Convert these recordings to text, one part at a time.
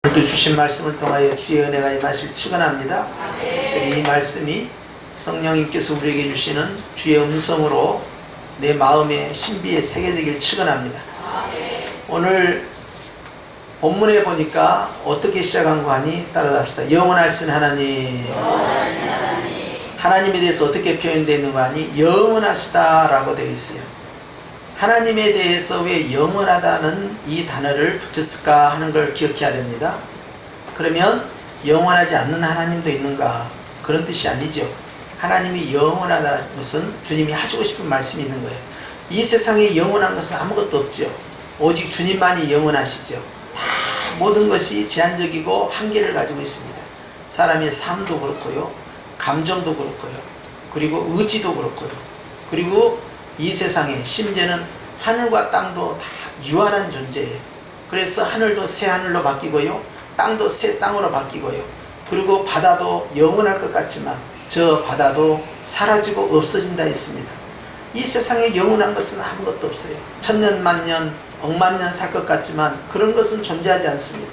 오늘도 주신 말씀을 통하여 주의 은혜가 임하실 축원합니다. 이 말씀이 성령님께서 우리에게 주시는 주의 음성으로 내 마음에 신비에 새겨지길 축원합니다. 오늘 본문에 보니까 어떻게 시작한 거 하니 따라합시다. 영원하신 하나님. 하나님에 대해서 어떻게 표현되어 있는 거 하니 영원하시다라고 되어 있어요. 하나님에 대해서 왜 영원하다는 이 단어를 붙였을까 하는 걸 기억해야 됩니다. 그러면 영원하지 않는 하나님도 있는가? 그런 뜻이 아니죠. 하나님이 영원하다는 것은 주님이 하시고 싶은 말씀이 있는 거예요. 이 세상에 영원한 것은 아무것도 없죠. 오직 주님만이 영원하시죠. 다 모든 것이 제한적이고 한계를 가지고 있습니다. 사람의 삶도 그렇고요, 감정도 그렇고요, 그리고 의지도 그렇고요, 그리고 이 세상에 심지어는 하늘과 땅도 다 유한한 존재예요. 그래서 하늘도 새 하늘로 바뀌고요, 땅도 새 땅으로 바뀌고요, 그리고 바다도 영원할 것 같지만 저 바다도 사라지고 없어진다 했습니다. 이 세상에 영원한 것은 아무것도 없어요. 천년 만년 억만년 살 것 같지만 그런 것은 존재하지 않습니다.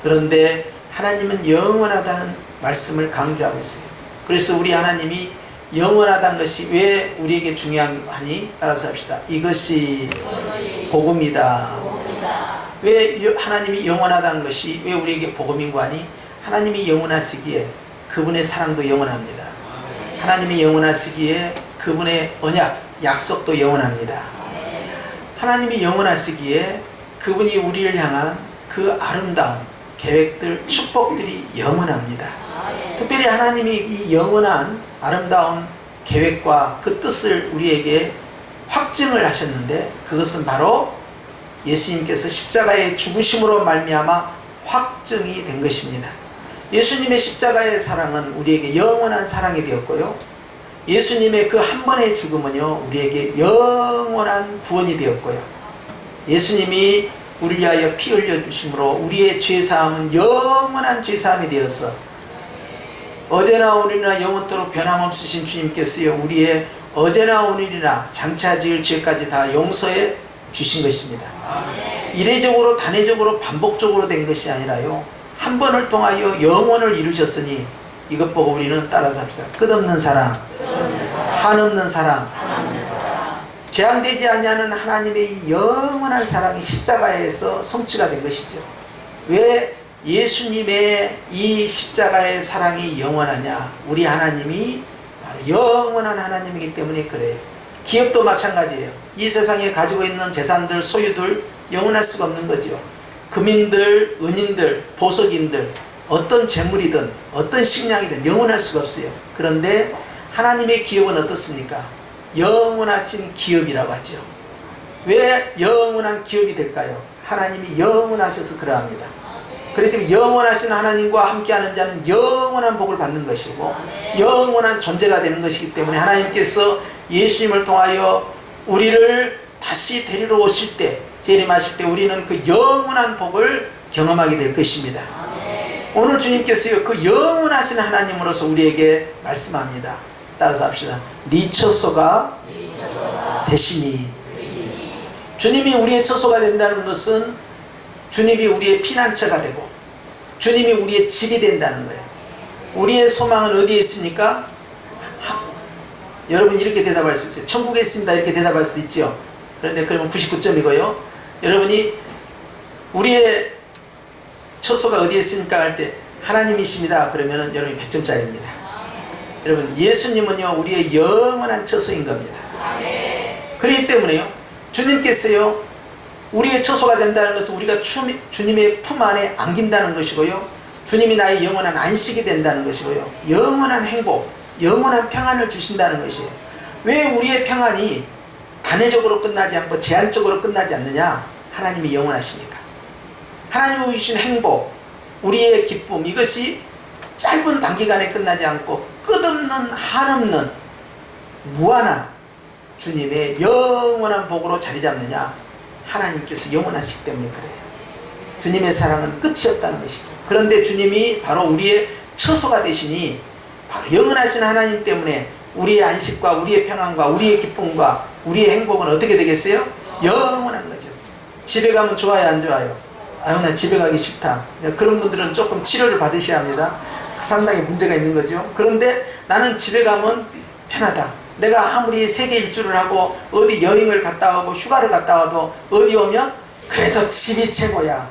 그런데 하나님은 영원하다는 말씀을 강조하고 있어요. 그래서 우리 하나님이 영원하다는 것이 왜 우리에게 중요하니? 따라서 합시다. 이것이 복음이다. 왜 하나님이 영원하다는 것이 왜 우리에게 복음인고 하니? 하나님이 영원하시기에 그분의 사랑도 영원합니다. 하나님이 영원하시기에 그분의 언약, 약속도 영원합니다. 하나님이 영원하시기에 그분이 우리를 향한 그 아름다운 계획들, 축복들이 영원합니다. 특별히 하나님이 이 영원한 아름다운 계획과 그 뜻을 우리에게 확증을 하셨는데 그것은 바로 예수님께서 십자가의 죽으심으로 말미암아 확증이 된 것입니다. 예수님의 십자가의 사랑은 우리에게 영원한 사랑이 되었고요, 예수님의 그 한 번의 죽음은요 우리에게 영원한 구원이 되었고요, 예수님이 우리를 위하여 피 흘려 주심으로 우리의 죄사함은 영원한 죄사함이 되어서 어제나 오늘이나 영원토록 변함없으신 주님께서요 우리의 어제나 오늘이나 장차 지을 죄까지 다 용서해 주신 것입니다. 이례적으로 단회적으로 반복적으로 된 것이 아니라요 한 번을 통하여 영원을 이루셨으니 이것 보고 우리는 따라서 합시다. 끝없는 사랑, 한없는 사랑, 제한되지 아니하는 하나님의 이 영원한 사랑이 십자가에서 성취가 된 것이죠. 왜 예수님의 이 십자가의 사랑이 영원하냐? 우리 하나님이 바로 영원한 하나님이기 때문에 그래요. 기업도 마찬가지예요. 이 세상에 가지고 있는 재산들, 소유들 영원할 수가 없는 거죠. 금인들, 은인들, 보석인들, 어떤 재물이든 어떤 식량이든 영원할 수가 없어요. 그런데 하나님의 기업은 어떻습니까? 영원하신 기업이라고 하죠. 왜 영원한 기업이 될까요? 하나님이 영원하셔서 그러합니다. 그렇기 때문에 영원하신 하나님과 함께하는 자는 영원한 복을 받는 것이고 영원한 존재가 되는 것이기 때문에 하나님께서 예수님을 통하여 우리를 다시 데리러 오실 때, 재림하실 때 우리는 그 영원한 복을 경험하게 될 것입니다. 오늘 주님께서요 그 영원하신 하나님으로서 우리에게 말씀합니다. 따라서 합시다. 네 처소가 되시니. 주님이 우리의 처소가 된다는 것은 주님이 우리의 피난처가 되고 주님이 우리의 집이 된다는 거예요. 우리의 소망은 어디에 있습니까? 여러분 이렇게 대답할 수 있어요. 천국에 있습니다 이렇게 대답할 수 있죠. 그런데 그러면 99점이고요 여러분이 우리의 처소가 어디에 있습니까 할 때 하나님이십니다 그러면 여러분이 100점짜리입니다. 여러분 예수님은요 우리의 영원한 처소인 겁니다. 그렇기 때문에요 주님께서요 우리의 처소가 된다는 것은 우리가 주님의 품 안에 안긴다는 것이고요, 주님이 나의 영원한 안식이 된다는 것이고요, 영원한 행복, 영원한 평안을 주신다는 것이에요. 왜 우리의 평안이 단회적으로 끝나지 않고 제한적으로 끝나지 않느냐? 하나님이 영원하시니까. 하나님이 주신 행복, 우리의 기쁨, 이것이 짧은 단기간에 끝나지 않고 끝없는 한없는 무한한 주님의 영원한 복으로 자리 잡느냐? 하나님께서 영원하시기 때문에 그래요. 주님의 사랑은 끝이 없다는 것이죠. 그런데 주님이 바로 우리의 처소가 되시니 바로 영원하신 하나님 때문에 우리의 안식과 우리의 평안과 우리의 기쁨과 우리의 행복은 어떻게 되겠어요? 영원한 거죠. 집에 가면 좋아요 안 좋아요? 아유 나 집에 가기 싫다. 그런 분들은 조금 치료를 받으셔야 합니다. 상당히 문제가 있는 거죠. 그런데 나는 집에 가면 편하다. 내가 아무리 세계 일주를 하고 어디 여행을 갔다 오고 휴가를 갔다 와도 어디 오면 그래도 집이 최고야.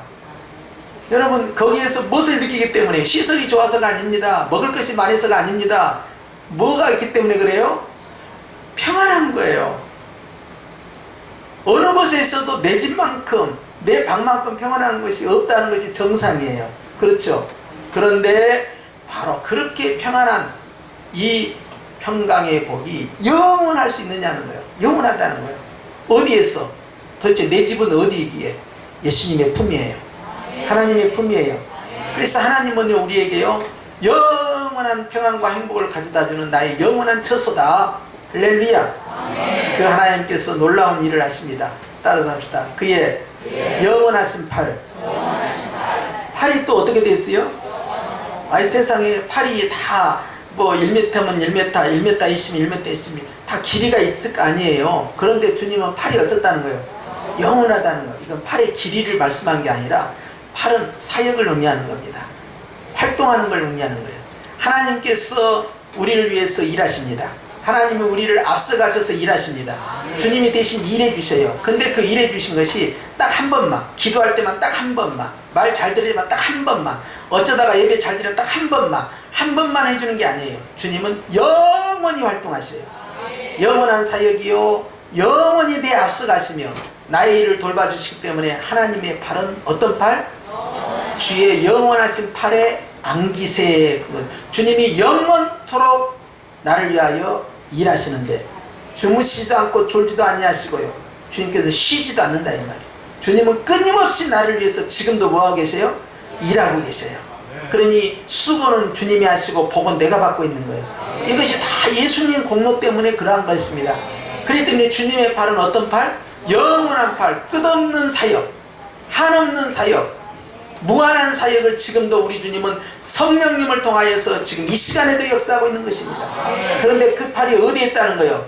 여러분 거기에서 무엇을 느끼기 때문에 시설이 좋아서가 아닙니다. 먹을 것이 많아서가 아닙니다. 뭐가 있기 때문에 그래요? 평안한 거예요. 어느 곳에 있어도 내 집만큼 내 방만큼 평안한 것이 없다는 것이 정상이에요. 그렇죠? 그런데 바로 그렇게 평안한 이 평강의 복이 영원할 수 있느냐는 거예요. 영원하다는 거예요. 어디에서? 도대체 내 집은 어디이기에? 예수님의 품이에요. 하나님의 품이에요. 그래서 하나님은 우리에게요 영원한 평안과 행복을 가져다주는 나의 영원한 처소다. 할렐루야. 그 하나님께서 놀라운 일을 하십니다. 따라서 합시다. 그의 영원하신 팔. 팔이 또 어떻게 됐어요? 아이 세상에 팔이 다 뭐 1m면 1m, 1m 20, 1m 20, 다 길이가 있을 거 아니에요. 그런데 주님은 팔이 어떻다는 거예요? 영원하다는 거예요. 이건 팔의 길이를 말씀한 게 아니라 팔은 사역을 의미하는 겁니다. 활동하는 걸 의미하는 거예요. 하나님께서 우리를 위해서 일하십니다. 하나님은 우리를 앞서가셔서 일하십니다. 주님이 대신 일해 주셔요. 근데 그 일해 주신 것이 딱 한 번만, 기도할 때만 딱 한 번만, 말 잘 들으면 딱 한 번만, 어쩌다가 예배 잘 드려 딱 한 번만 해주는 게 아니에요. 주님은 영원히 활동하셔요. 영원한 사역이요 영원히 내 앞서가시며 나의 일을 돌봐주시기 때문에 하나님의 팔은 어떤 팔? 주의 영원하신 팔에 안기세. 주님이 영원토록 나를 위하여 일하시는데 주무시지도 않고 졸지도 아니하시고요 주님께서 쉬지도 않는다 이 말이에요. 주님은 끊임없이 나를 위해서 지금도 뭐하고 계세요? 일하고 계세요. 그러니 수고는 주님이 하시고 복은 내가 받고 있는 거예요. 이것이 다 예수님 공로 때문에 그러한 것입니다. 그렇기 때문에 주님의 팔은 어떤 팔? 영원한 팔, 끝없는 사역, 한없는 사역, 무한한 사역을 지금도 우리 주님은 성령님을 통하여서 지금 이 시간에도 역사하고 있는 것입니다. 그런데 그 팔이 어디에 있다는 거예요?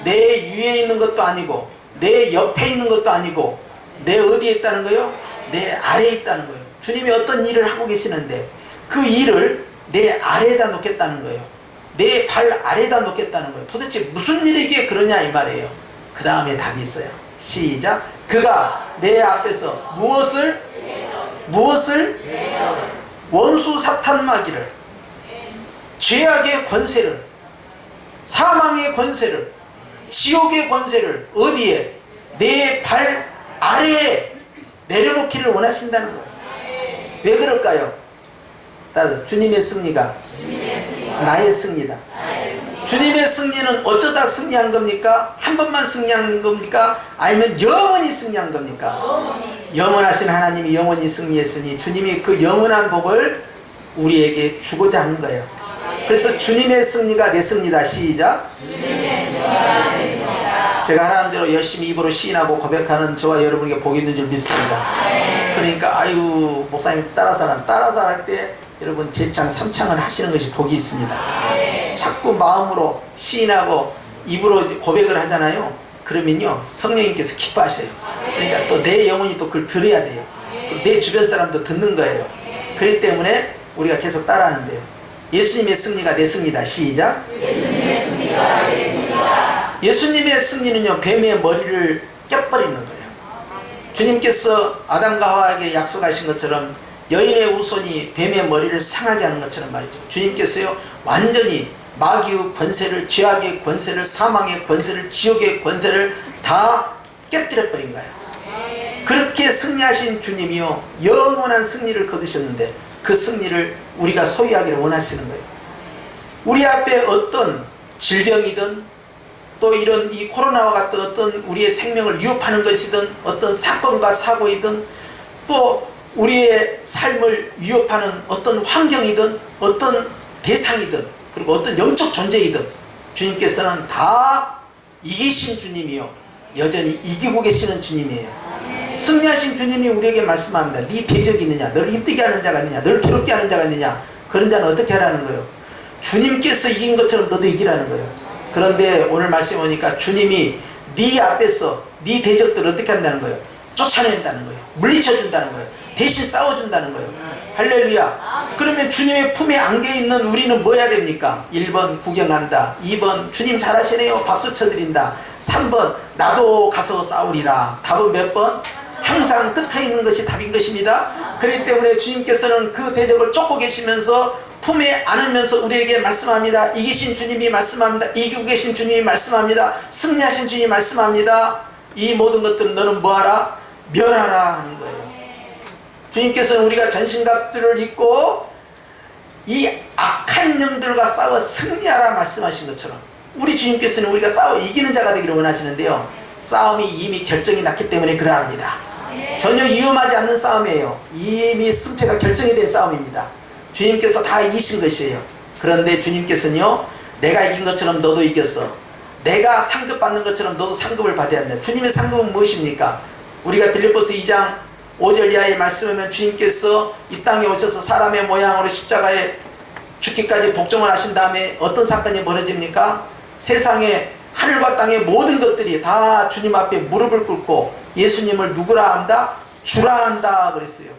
내 위에 있는 것도 아니고 내 옆에 있는 것도 아니고 내 어디에 있다는 거예요? 내 아래에 있다는 거예요. 주님이 어떤 일을 하고 계시는데 그 일을 내 아래에다 놓겠다는 거예요. 내 발 아래에다 놓겠다는 거예요. 도대체 무슨 일이기에 그러냐 이 말이에요. 그 다음에 답이 있어요. 시작. 그가 내 앞에서 무엇을 원수 사탄 마귀를, 죄악의 권세를, 사망의 권세를, 지옥의 권세를 어디에? 내 발 아래에 내려놓기를 원하신다는 거예요. 왜 그럴까요? 따라서 주님의 승리가 나의 승리다. 주님의 승리는 어쩌다 승리한 겁니까? 한 번만 승리한 겁니까? 아니면 영원히 승리한 겁니까? 영원하신 하나님이 영원히 승리했으니 주님이 그 영원한 복을 우리에게 주고자 하는 거예요. 그래서 주님의 승리가 내 승리다. 시작. 제가 하라는 대로 열심히 입으로 시인하고 고백하는 저와 여러분에게 복이 있는 줄 믿습니다. 그러니까 아유 목사님 따라서란 할 때 여러분 재창 3창을 하시는 것이 복이 있습니다. 자꾸 마음으로 시인하고 입으로 고백을 하잖아요. 그러면요 성령님께서 기뻐하셔요. 그러니까 또 내 영혼이 또 그걸 들어야 돼요. 내 주변 사람도 듣는 거예요. 그렇기 때문에 우리가 계속 따라하는데요. 예수님의 승리가 내 승리다. 시작. 예수님의 승리는요 뱀의 머리를 껴버리는 거예요. 주님께서 아담과 하와에게 약속하신 것처럼 여인의 후손이 뱀의 머리를 상하게 하는 것처럼 말이죠. 주님께서요 완전히 마귀의 권세를, 죄악의 권세를, 사망의 권세를, 지옥의 권세를 다 깨뜨려 버린 거예요. 그렇게 승리하신 주님이요 영원한 승리를 거두셨는데 그 승리를 우리가 소유하기를 원하시는 거예요. 우리 앞에 어떤 질병이든 또 이런 이 코로나와 같은 어떤 우리의 생명을 위협하는 것이든 어떤 사건과 사고이든 또 우리의 삶을 위협하는 어떤 환경이든 어떤 대상이든 그리고 어떤 영적 존재이든 주님께서는 다 이기신 주님이요 여전히 이기고 계시는 주님이에요. 승리하신 주님이 우리에게 말씀합니다. 네 대적이 있느냐? 너를 힘들게 하는 자가 있느냐? 너를 괴롭게 하는 자가 있느냐? 그런 자는 어떻게 하라는 거예요? 주님께서 이긴 것처럼 너도 이기라는 거예요. 그런데 오늘 말씀 보니까 주님이 네 앞에서 네 대적들을 어떻게 한다는 거예요? 쫓아낸다는 거예요. 물리쳐준다는 거예요. 대신 싸워준다는 거예요. 할렐루야. 그러면 주님의 품에 안겨 있는 우리는 뭐 해야 됩니까? 1번 구경한다. 2번 주님 잘하시네요. 박수 쳐드린다. 3번 나도 가서 싸우리라. 답은 몇 번? 항상 끝에 있는 것이 답인 것입니다. 그렇기 때문에 주님께서는 그 대적을 쫓고 계시면서 품에 안으면서 우리에게 말씀합니다. 이기신 주님이 말씀합니다. 이기고 계신 주님이 말씀합니다. 승리하신 주님이 말씀합니다. 이 모든 것들은 너는 뭐하라? 멸하라 하는 거예요. 주님께서는 우리가 전신갑주를 입고 이 악한 영들과 싸워 승리하라 말씀하신 것처럼 우리 주님께서는 우리가 싸워 이기는 자가 되기를 원하시는데요. 싸움이 이미 결정이 났기 때문에 그러합니다. 전혀 위험하지 않는 싸움이에요. 이미 승패가 결정이 된 싸움입니다. 주님께서 다 이기신 것이에요. 그런데 주님께서는요, 내가 이긴 것처럼 너도 이겼어. 내가 상급 받는 것처럼 너도 상급을 받아야 한다. 주님의 상급은 무엇입니까? 우리가 빌립보서 2장 5절 이하의 말씀하면 주님께서 이 땅에 오셔서 사람의 모양으로 십자가에 죽기까지 복종을 하신 다음에 어떤 사건이 벌어집니까? 세상에 하늘과 땅의 모든 것들이 다 주님 앞에 무릎을 꿇고 예수님을 누구라 한다? 주라 한다 그랬어요.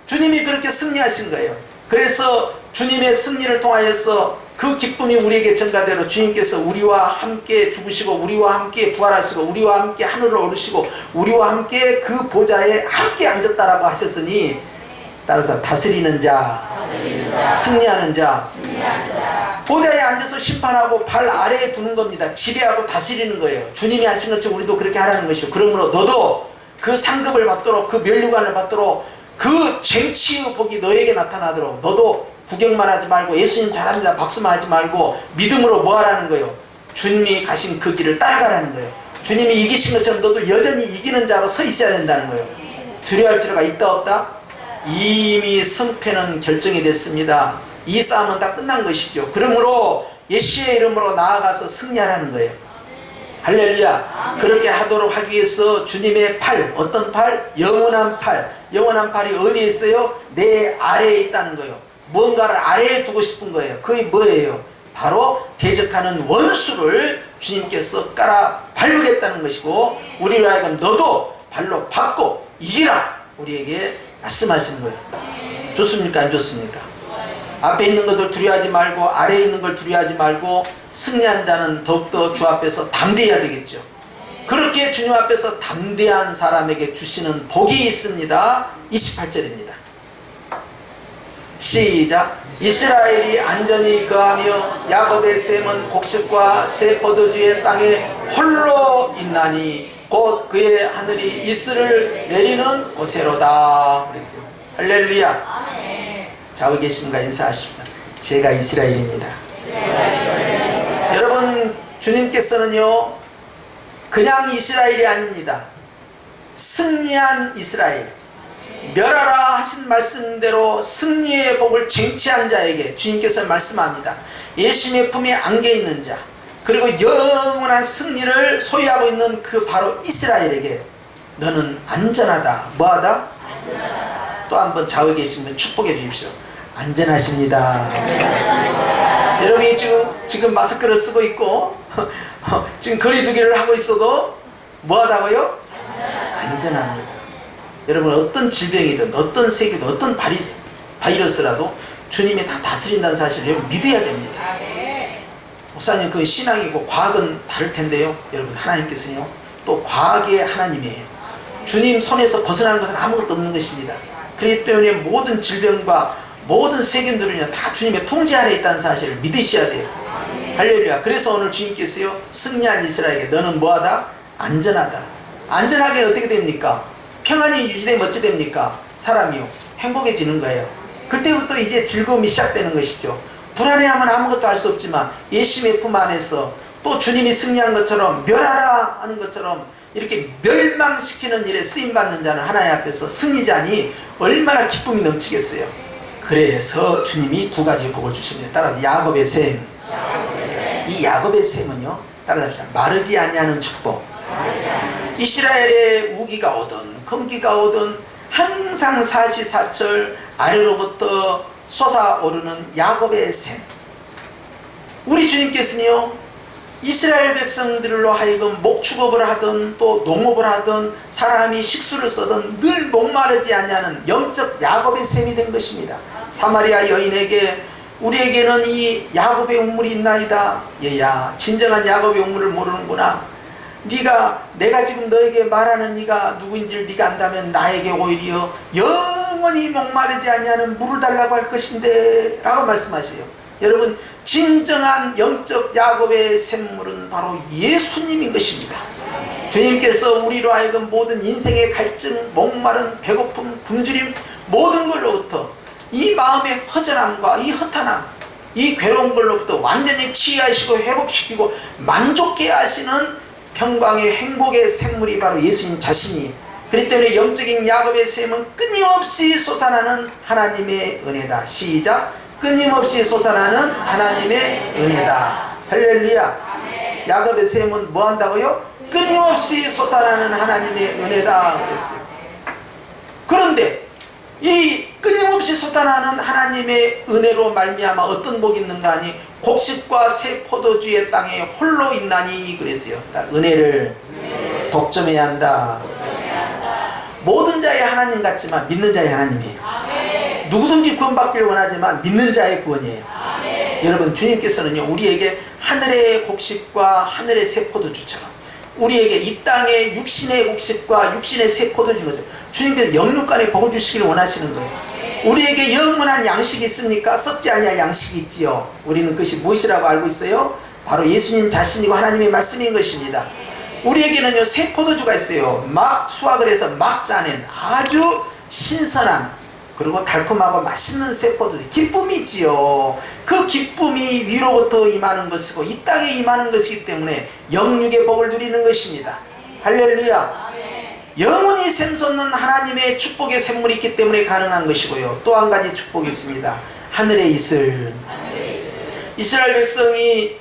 주님이 그렇게 승리하신 거예요. 그래서 주님의 승리를 통하여서 그 기쁨이 우리에게 전가되로 주님께서 우리와 함께 죽으시고 우리와 함께 부활하시고 우리와 함께 하늘을 오르시고 우리와 함께 그 보좌에 함께 앉았다라고 하셨으니, 따라서 다스리는 자, 승리하는 자, 보좌에 앉아서 심판하고 발 아래에 두는 겁니다. 지배하고 다스리는 거예요. 주님이 하신 것처럼 우리도 그렇게 하라는 것이요. 그러므로 너도 그 상급을 받도록, 그 면류관을 받도록, 그 쟁취의 복이 너에게 나타나도록 너도 구경만 하지 말고 예수님 잘합니다 박수만 하지 말고 믿음으로 뭐 하라는 거예요? 주님이 가신 그 길을 따라가라는 거예요. 주님이 이기신 것처럼 너도 여전히 이기는 자로 서 있어야 된다는 거예요. 두려워할 필요가 있다 없다? 이미 승패는 결정이 됐습니다. 이 싸움은 다 끝난 것이죠. 그러므로 예수의 이름으로 나아가서 승리하라는 거예요. 할렐루야. 그렇게 하도록 하기 위해서 주님의 팔, 어떤 팔? 영원한 팔. 영원한 팔이 어디에 있어요? 내 아래에 있다는 거예요. 뭔가를 아래에 두고 싶은 거예요. 그게 뭐예요? 바로 대적하는 원수를 주님께서 깔아 밟으겠다는 것이고, 우리로 하여금 너도 발로 밟고 이기라 우리에게 말씀하시는 거예요. 좋습니까? 안 좋습니까? 앞에 있는 것을 두려워하지 말고 아래에 있는 걸 두려워하지 말고 승리한 자는 더욱더 주 앞에서 담대해야 되겠죠. 그렇게 주님 앞에서 담대한 사람에게 주시는 복이 있습니다. 28절입니다. 시작. 이스라엘이 안전히 거하며 야곱의 셈은 곡식과 새 포도주의 땅에 홀로 있나니 곧 그의 하늘이 이슬을 내리는 곳에로다 그랬어요. 할렐루야. 좌우에 계신가 인사하십니다. 제가 이스라엘입니다. 여러분, 주님께서는요 그냥 이스라엘이 아닙니다. 승리한 이스라엘, 멸하라 하신 말씀대로 승리의 복을 쟁취한 자에게 주님께서 말씀합니다. 예수님의 품에 안겨있는 자, 그리고 영원한 승리를 소유하고 있는 그 바로 이스라엘에게 너는 안전하다. 뭐하다? 안전하다. 또 한번 좌우에 계신 분 축복해 주십시오. 안전하십니다. 여러분이 지금 마스크를 쓰고 있고 지금 거리두기를 하고 있어도 뭐하다고요? 안전합니다. 여러분, 어떤 질병이든 어떤 세계든 어떤 바이러스라도 주님이 다 다스린다는 사실을 여러분 믿어야 됩니다. 목사님, 그 신앙이고 과학은 다를 텐데요, 여러분, 하나님께서는요 또 과학의 하나님이에요. 주님 손에서 벗어나는 것은 아무것도 없는 것입니다. 그렇기 때문에 모든 질병과 모든 세균들은요 다 주님의 통제 아래 있다는 사실을 믿으셔야 돼요. 할렐루야. 그래서 오늘 주님께서요 승리한 이스라엘에게 너는 뭐하다? 안전하다. 안전하게 어떻게 됩니까? 평안이 유지되면 어찌 됩니까? 사람이요 행복해지는 거예요. 그때부터 이제 즐거움이 시작되는 것이죠. 불안해하면 아무것도 할 수 없지만 예수님의 품 안에서 또 주님이 승리한 것처럼 멸하라 하는 것처럼 이렇게 멸망시키는 일에 쓰임받는 자는 하나님 앞에서 승리자니 얼마나 기쁨이 넘치겠어요. 그래서 주님이 두 가지 복을 주십니다. 따라 야곱의 셈. 이 야곱의 셈은요, 따라잡시다. 마르지 아니하는 축복. 이스라엘의 우기가 오든 금기가 오든 항상 사시사철 아래로부터 솟아오르는 야곱의 셈. 우리 주님께서는요 이스라엘 백성들로 하여금 목축업을 하든 또 농업을 하든 사람이 식수를 써든 늘 목마르지 않냐는 영적 야곱의 셈이 된 것입니다. 사마리아 여인에게 우리에게는 이 야곱의 우물이 있나이다. 얘야, 진정한 야곱의 우물을 모르는구나. 내가 지금 너에게 말하는 네가 누구인지를 네가 안다면 나에게 오히려 영원히 목마르지 않냐는 물을 달라고 할 것인데 라고 말씀하세요. 여러분, 진정한 영적 야곱의 샘물은 바로 예수님인 것입니다. 주님께서 우리로 하여금 모든 인생의 갈증, 목마름, 배고픔, 굶주림 모든 걸로부터 이 마음의 허전함과 이 허탄함, 이 괴로운 걸로부터 완전히 치유하시고 회복시키고 만족케 하시는 평강의 행복의 샘물이 바로 예수님 자신이에요. 그렇기 때문에 영적인 야곱의 샘은 끊임없이 솟아나는 하나님의 은혜다. 시작! 끊임없이 솟아나는 하나님의 은혜다. 할렐루야. 야곱의 샘은 뭐 한다고요? 끊임없이 솟아나는 하나님의 은혜다 그랬어요. 그런데 이 끊임없이 솟아나는 하나님의 은혜로 말미암아 어떤 복이 있는가 하니 곡식과 새 포도주의 땅에 홀로 있나니 그랬어요. 은혜를 독점해야 한다. 모든 자의 하나님 같지만 믿는 자의 하나님이에요. 누구든지 구원받기를 원하지만 믿는 자의 구원이에요. 여러분, 주님께서는요 우리에게 하늘의 곡식과 하늘의 새 포도주처럼 우리에게 이 땅의 육신의 곡식과 육신의 새 포도주 것을 주님께서 영육간의 복을 주시기를 원하시는 거예요. 우리에게 영원한 양식이 있습니까? 썩지 아니할 양식이 있지요. 우리는 그것이 무엇이라고 알고 있어요? 바로 예수님 자신이고 하나님의 말씀인 것입니다. 우리에게는요 새 포도주가 있어요. 막 수확을 해서 막 짜낸 아주 신선한 그리고 달콤하고 맛있는 새 포도주, 기쁨이지요. 그 기쁨이 위로부터 임하는 것이고 이 땅에 임하는 것이기 때문에 영육의 복을 누리는 것입니다. 할렐루야. 영원히 샘솟는 하나님의 축복의 샘물이 있기 때문에 가능한 것이고요. 또 한 가지 축복이 있습니다. 하늘의 이슬. 이스라엘 백성이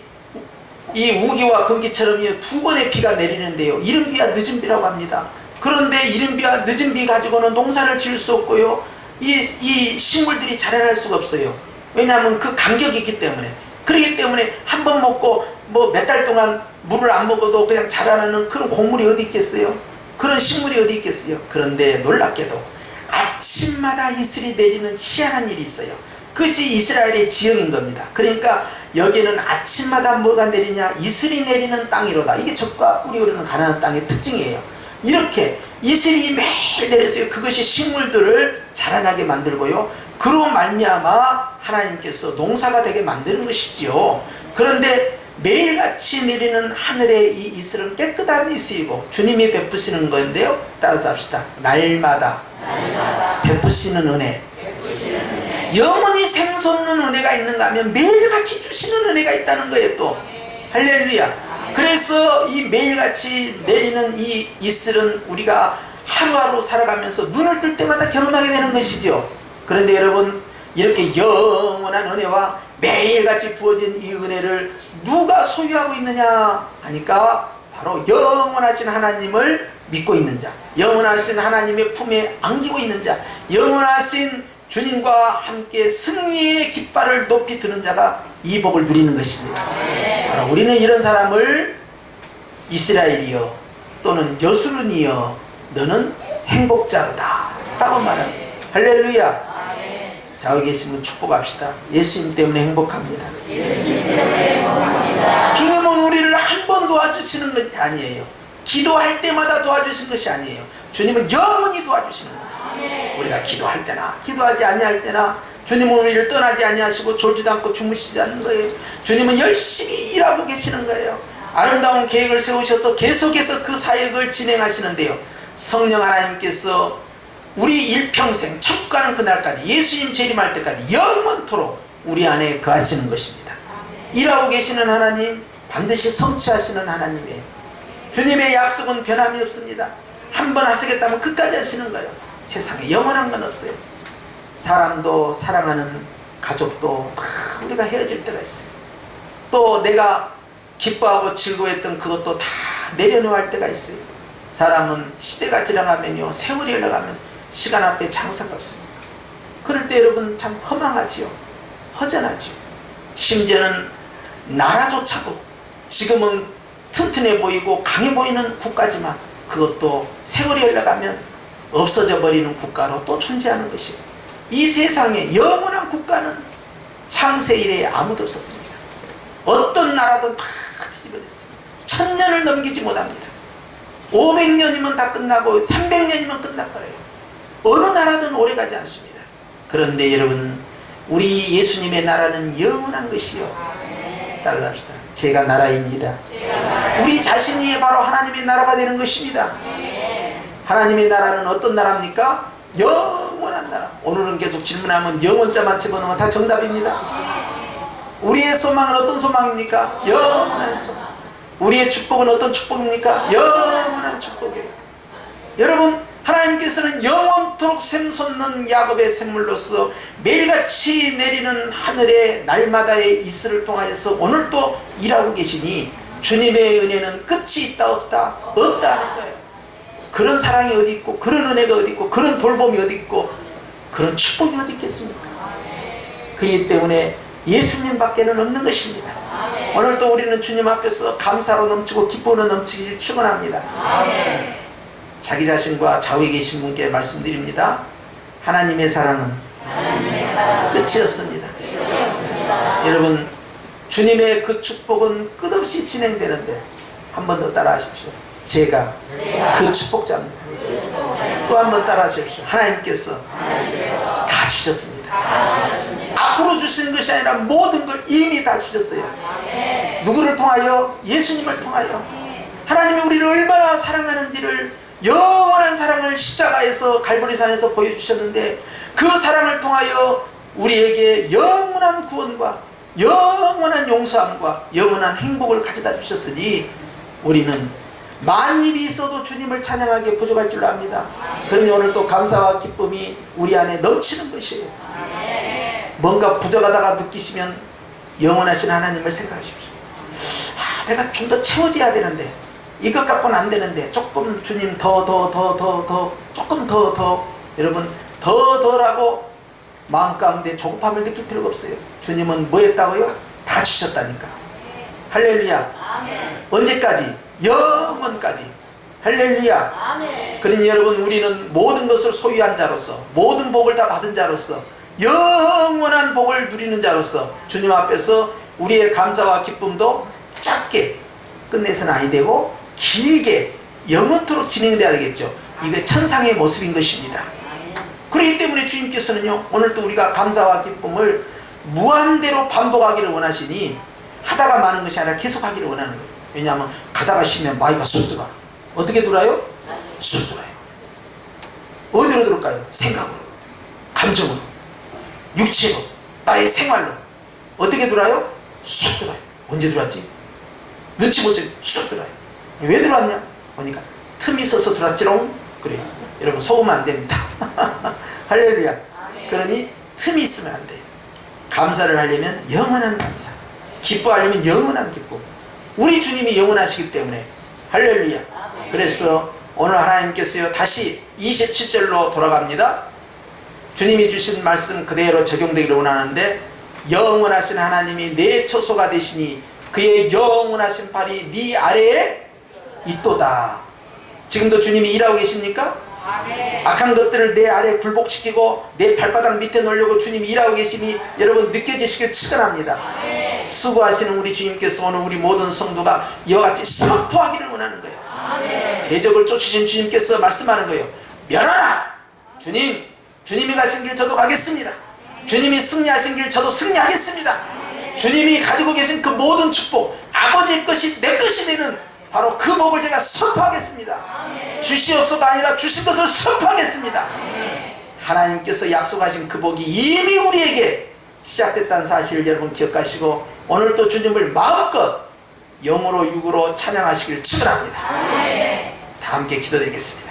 이 우기와 건기처럼 두 번의 비가 내리는데요, 이른 비와 늦은 비라고 합니다. 그런데 이른 비와 늦은 비 가지고는 농사를 지을 수 없고요, 이 식물들이 자라날 수가 없어요. 왜냐하면 그 간격이 있기 때문에. 그렇기 때문에 한 번 먹고 뭐 몇 달 동안 물을 안 먹어도 그냥 자라나는 그런 곡물이 어디 있겠어요? 그런 식물이 어디 있겠어요? 그런데 놀랍게도 아침마다 이슬이 내리는 희한한 일이 있어요. 그것이 이스라엘의 지형인 겁니다. 그러니까 여기는 아침마다 뭐가 내리냐? 이슬이 내리는 땅이로다. 이게 적과 꿀이 흐르는 가나안 땅의 특징이에요. 이렇게 이슬이 매일 내려서 그것이 식물들을 자라나게 만들고요, 그로 말미암아 하나님께서 농사가 되게 만드는 것이지요. 그런데 매일같이 내리는 하늘의 이 이슬은 깨끗한 이슬이고 주님이 베푸시는 건데요, 따라서 합시다. 날마다 베푸시는 은혜. 영원히 샘솟는 은혜가 있는가 하면 매일같이 주시는 은혜가 있다는 거예요. 또 할렐루야. 그래서 이 매일같이 내리는 이 이슬은 우리가 하루하루 살아가면서 눈을 뜰 때마다 경험하게 되는 것이죠. 그런데 여러분, 이렇게 영원한 은혜와 매일같이 부어진 이 은혜를 누가 소유하고 있느냐 하니까 바로 영원하신 하나님을 믿고 있는 자, 영원하신 하나님의 품에 안기고 있는 자, 영원하신 주님과 함께 승리의 깃발을 높이 드는 자가 이 복을 누리는 것입니다. 바로 우리는 이런 사람을 이스라엘이여 또는 여수른이여 너는 행복자로다 라고 말합니다. 할렐루야. 자, 여기 계신 분 축복합시다. 예수님 때문에 행복합니다. 주님은 우리를 한 번 도와주시는 것이 아니에요. 기도할 때마다 도와주시는 것이 아니에요. 주님은 영원히 도와주시는 거예요. 우리가 기도할 때나 기도하지 아니할 때나 주님은 우리를 떠나지 아니하시고 졸지도 않고 주무시지 않는 거예요. 주님은 열심히 일하고 계시는 거예요. 아름다운 계획을 세우셔서 계속해서 그 사역을 진행하시는데요, 성령 하나님께서 우리 일평생 천국 가는 그날까지, 예수님 재림할 때까지 영원토록 우리 안에 거하시는 것입니다. 일하고 계시는 하나님, 반드시 성취하시는 하나님이에요. 주님의 약속은 변함이 없습니다. 한 번 하시겠다면 끝까지 하시는 거예요. 세상에 영원한 건 없어요. 사람도, 사랑하는 가족도 다 우리가 헤어질 때가 있어요. 또 내가 기뻐하고 즐거워했던 그것도 다 내려놓을 때가 있어요. 사람은 시대가 지나가면요, 세월이 흘러가면 시간 앞에 장사가 없습니다. 그럴 때 여러분 참 허망하지요. 허전하지요. 심지어는 나라조차도 지금은 튼튼해 보이고 강해 보이는 국가지만 그것도 세월이 흘러가면 없어져 버리는 국가로 또 존재하는 것이고, 이 세상에 영원한 국가는 창세 이래에 아무도 없었습니다. 어떤 나라든 다 뒤집어졌습니다. 1000년을 넘기지 못합니다. 500년이면 다 끝나고 300년이면 끝날 거예요. 어느 나라든 오래가지 않습니다. 그런데 여러분, 우리 예수님의 나라는 영원한 것이요. 따라합시다. 제가 나라입니다. 우리 자신이 바로 하나님의 나라가 되는 것입니다. 하나님의 나라는 어떤 나라입니까? 영원한 나라. 오늘은 계속 질문하면 영원자만 집어넣으면 다 정답입니다. 우리의 소망은 어떤 소망입니까? 영원한 소망. 우리의 축복은 어떤 축복입니까? 영원한 축복이에요. 여러분, 하나님께서는 영원토록 샘솟는 야곱의 샘물로서 매일같이 내리는 하늘의 날마다의 이슬을 통하여서 오늘도 일하고 계시니 주님의 은혜는 끝이 있다 없다? 없다 하는 거예요. 그런 사랑이 어디 있고, 그런 은혜가 어디 있고, 그런 돌봄이 어디 있고, 그런 축복이 어디 있겠습니까? 그렇기 때문에 예수님밖에는 없는 것입니다. 오늘도 우리는 주님 앞에서 감사로 넘치고 기쁨으로 넘치길 축원합니다. 자기 자신과 좌우에 계신 분께 말씀드립니다. 하나님의 사랑은 끝이 없습니다. 여러분, 주님의 그 축복은 끝없이 진행되는데 한 번 더 따라 하십시오. 제가 그 축복자입니다. 또 한 번 따라 하십시오. 하나님께서 다 주셨습니다. 앞으로 주시는 것이 아니라 모든 걸 이미 다 주셨어요. 누구를 통하여? 예수님을 통하여. 하나님이 우리를 얼마나 사랑하는지를, 영원한 사랑을 십자가에서 갈보리산에서 보여주셨는데, 그 사랑을 통하여 우리에게 영원한 구원과 영원한 용서함과 영원한 행복을 가져다 주셨으니 우리는 만일이 있어도 주님을 찬양하기에 부족할 줄 압니다. 그러니 오늘 또 감사와 기쁨이 우리 안에 넘치는 것이에요. 뭔가 부족하다가 느끼시면 영원하신 하나님을 생각하십시오. 내가 좀 더 채워져야 되는데, 이것 갖고는 안 되는데, 조금 주님 조금 더 여러분, 더라고 마음 가운데 조급함을 느낄 필요가 없어요. 주님은 뭐 했다고요? 다 주셨다니까. 할렐루야. 아멘. 언제까지? 영원까지. 할렐루야. 아멘. 그러니 여러분, 우리는 모든 것을 소유한 자로서, 모든 복을 다 받은 자로서, 영원한 복을 누리는 자로서 주님 앞에서 우리의 감사와 기쁨도 짧게 끝내서는 아니 되고 길게 영원토록 진행돼야 되겠죠. 이게 천상의 모습인 것입니다. 그렇기 때문에 주님께서는요, 오늘도 우리가 감사와 기쁨을 무한대로 반복하기를 원하시니 하다가 마는 것이 아니라 계속 하기를 원하는 거예요. 왜냐하면 가다가 쉬면 마귀가 쑥 들어와. 어떻게 들어와요? 쑥 들어와요. 어디로 들어올까요? 생각으로, 감정으로, 육체로, 나의 생활로. 어떻게 들어와요? 쑥 들어와요. 언제 들어왔지? 눈치 못 채고 쑥 들어와요. 왜 들어왔냐? 보니까 틈이 있어서 들어왔지롱. 그래요. 여러분, 속으면 안 됩니다. 할렐루야. 그러니 틈이 있으면 안 돼요. 감사를 하려면 영원한 감사, 기뻐하려면 영원한 기쁨. 우리 주님이 영원하시기 때문에. 할렐루야. 그래서 오늘 하나님께서요, 다시 27절로 돌아갑니다. 주님이 주신 말씀 그대로 적용되기를 원하는데, 영원하신 하나님이 내 처소가 되시니 그의 영원하신 팔이 네 아래에 있도다. 지금도 주님이 일하고 계십니까? 악한 것들을 내 아래에 굴복시키고 내 발바닥 밑에 놓으려고 주님이 일하고 계심이 여러분 느껴지시길 축원합니다. 수고하시는 우리 주님께서 오늘 우리 모든 성도가 이와 같이 선포하기를 원하는 거예요. 대적을 쫓으신 주님께서 말씀하는 거예요. 면하라! 주님이 가신 길 저도 가겠습니다. 주님이 승리하신 길 저도 승리하겠습니다. 주님이 가지고 계신 그 모든 축복, 아버지의 것이 내 것이 되는 바로 그 복을 제가 선포하겠습니다. 주시옵소가 아니라 주신 것을 선포하겠습니다. 하나님께서 약속하신 그 복이 이미 우리에게 시작됐다는 사실을 여러분 기억하시고, 오늘 또 주님을 마음껏 영으로 육으로 찬양하시길 축원합니다. 다 함께 기도드리겠습니다.